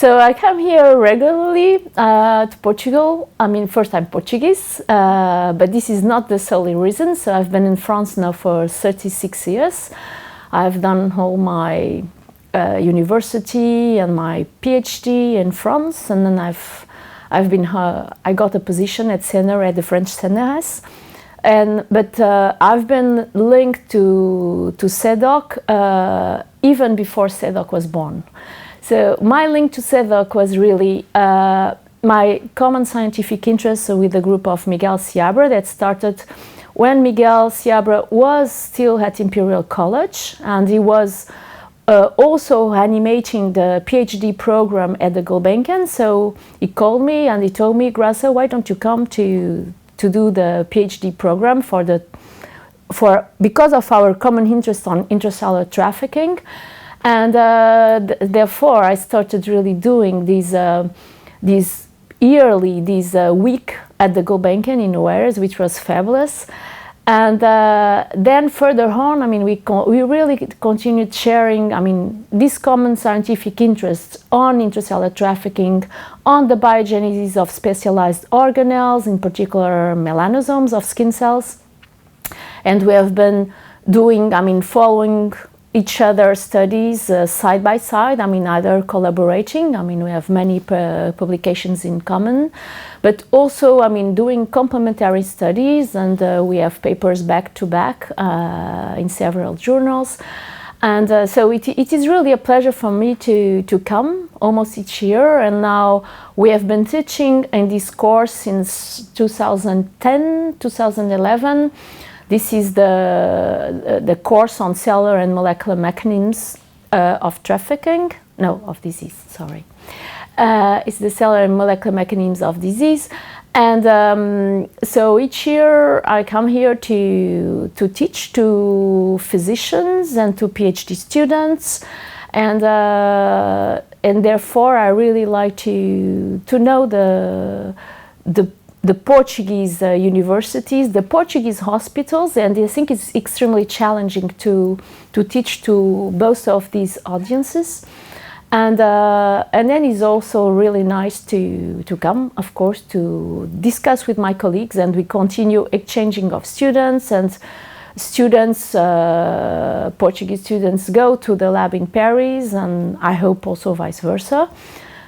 So I come here regularly to Portugal. I mean, first I'm Portuguese, but this is not the solely reason. So I've been in France now for 36 years. I've done all my university and my PhD in France, and then I got a position at CNR at the French CNRS. But I've been linked to CEDOC even before CEDOC was born. So my link to CEDOC was really my common scientific interest with the group of Miguel Seabra that started when Miguel Seabra was still at Imperial College, and he was also animating the PhD program at the Gulbenkian. So he called me and he told me, Graça, why don't you come to do the PhD program because of our common interest on intracellular trafficking. And therefore I started really doing these week at the Gulbenkian in Oeiras, which was fabulous. And then further on, I mean, we really continued sharing, I mean, this common scientific interest on intracellular trafficking, on the biogenesis of specialized organelles, in particular melanosomes of skin cells. And we have been doing, I mean, following each other's studies side by side, I mean, either collaborating, I mean, we have many publications in common, but also, I mean, doing complementary studies, and we have papers back to back in several journals. And so it is really a pleasure for me to come almost each year, and now we have been teaching in this course since 2010, 2011. This is the course on cellular and molecular mechanisms of trafficking, no, of disease, sorry. It's the cellular and molecular mechanisms of disease. And so each year I come here to teach to physicians and to PhD students. And therefore I really like to know the Portuguese universities, the Portuguese hospitals, and I think it's extremely challenging to teach to both of these audiences. And then it's also really nice to come, of course, to discuss with my colleagues, and we continue exchanging of students, and Portuguese students go to the lab in Paris, and I hope also vice versa,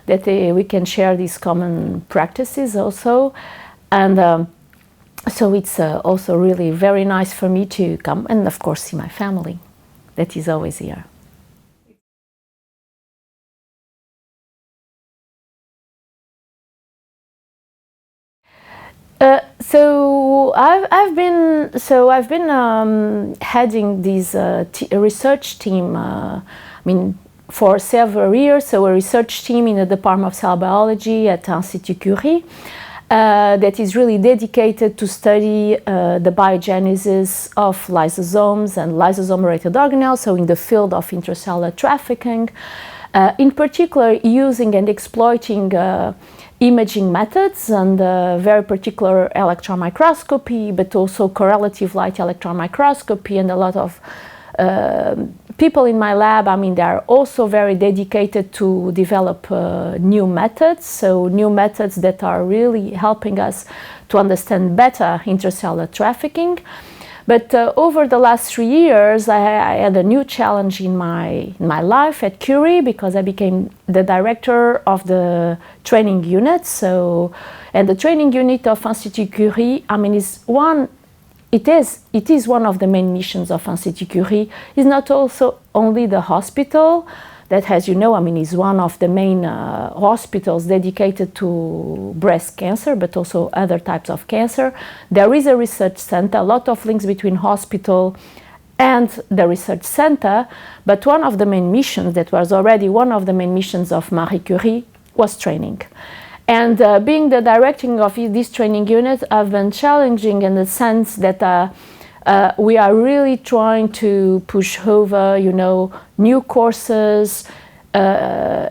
that we can share these common practices also. And so it's also really very nice for me to come and, of course, see my family that is always here. So I've been heading this research team. I mean, for several years. So a research team in the Department of Cell Biology at Institut Curie. That is really dedicated to study the biogenesis of lysosomes and lysosome-related organelles, so in the field of intracellular trafficking, in particular using and exploiting imaging methods and very particular electron microscopy, but also correlative light electron microscopy, and a lot of people in my lab, I mean, they are also very dedicated to develop new methods, so new methods that are really helping us to understand better intracellular trafficking. But over the last 3 years, I had a new challenge in my life at Curie, because I became the director of the training unit. So, and the training unit of Institut Curie, I mean, it is one of the main missions of Institut Curie. It's not also only the hospital that, as you know, I mean, is one of the main hospitals dedicated to breast cancer, but also other types of cancer. There is a research center, a lot of links between hospital and the research center, but one of the main missions, that was already one of the main missions of Marie Curie, was training. And being the directing of this training unit, I've been challenging in the sense that we are really trying to push over, you know, new courses,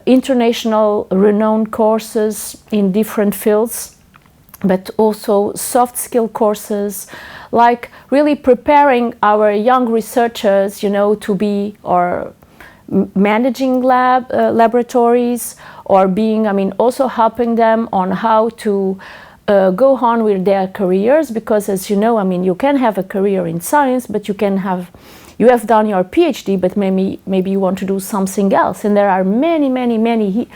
international renowned courses in different fields, but also soft skill courses, like really preparing our young researchers, you know, to be or managing laboratories, or being, I mean, also helping them on how to go on with their careers, because as you know, I mean, you can have a career in science, but you have done your PhD, but maybe you want to do something else, and there are many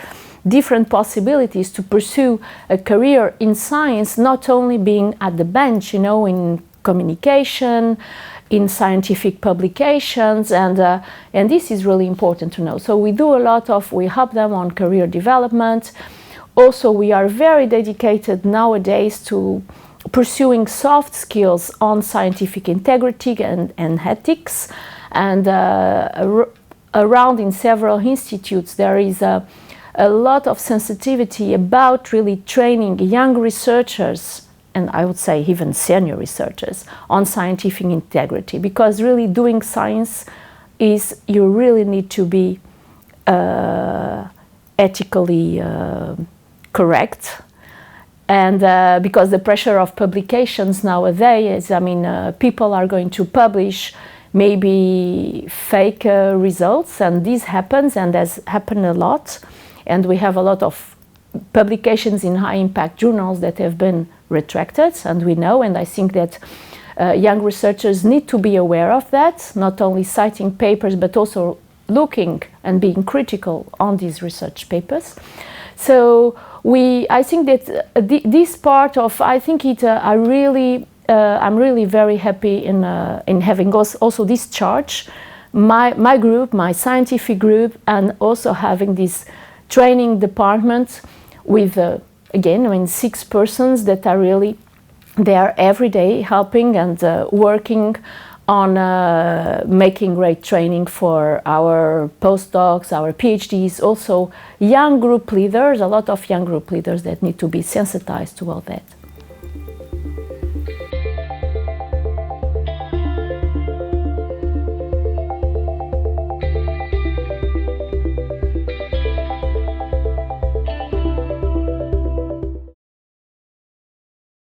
different possibilities to pursue a career in science, not only being at the bench, you know, in communication, in scientific publications, and this is really important to know. So we help them on career development. Also, we are very dedicated nowadays to pursuing soft skills on scientific integrity and ethics, and around in several institutes there is a lot of sensitivity about really training young researchers, and I would say even senior researchers, on scientific integrity, because really doing science is, you really need to be ethically correct, and because the pressure of publications nowadays, I mean, people are going to publish maybe fake results, and this happens, and has happened a lot, and we have a lot of publications in high impact journals that have been retracted, and we know, and I think that young researchers need to be aware of that, not only citing papers but also looking and being critical on these research papers. So I think that this part of, I think I'm really very happy in having also this charge, my group, my scientific group, and also having this training department with again, I mean, 6 persons that are really, they are every day helping and working on making great training for our postdocs, our PhDs, also young group leaders, a lot of young group leaders that need to be sensitized to all that.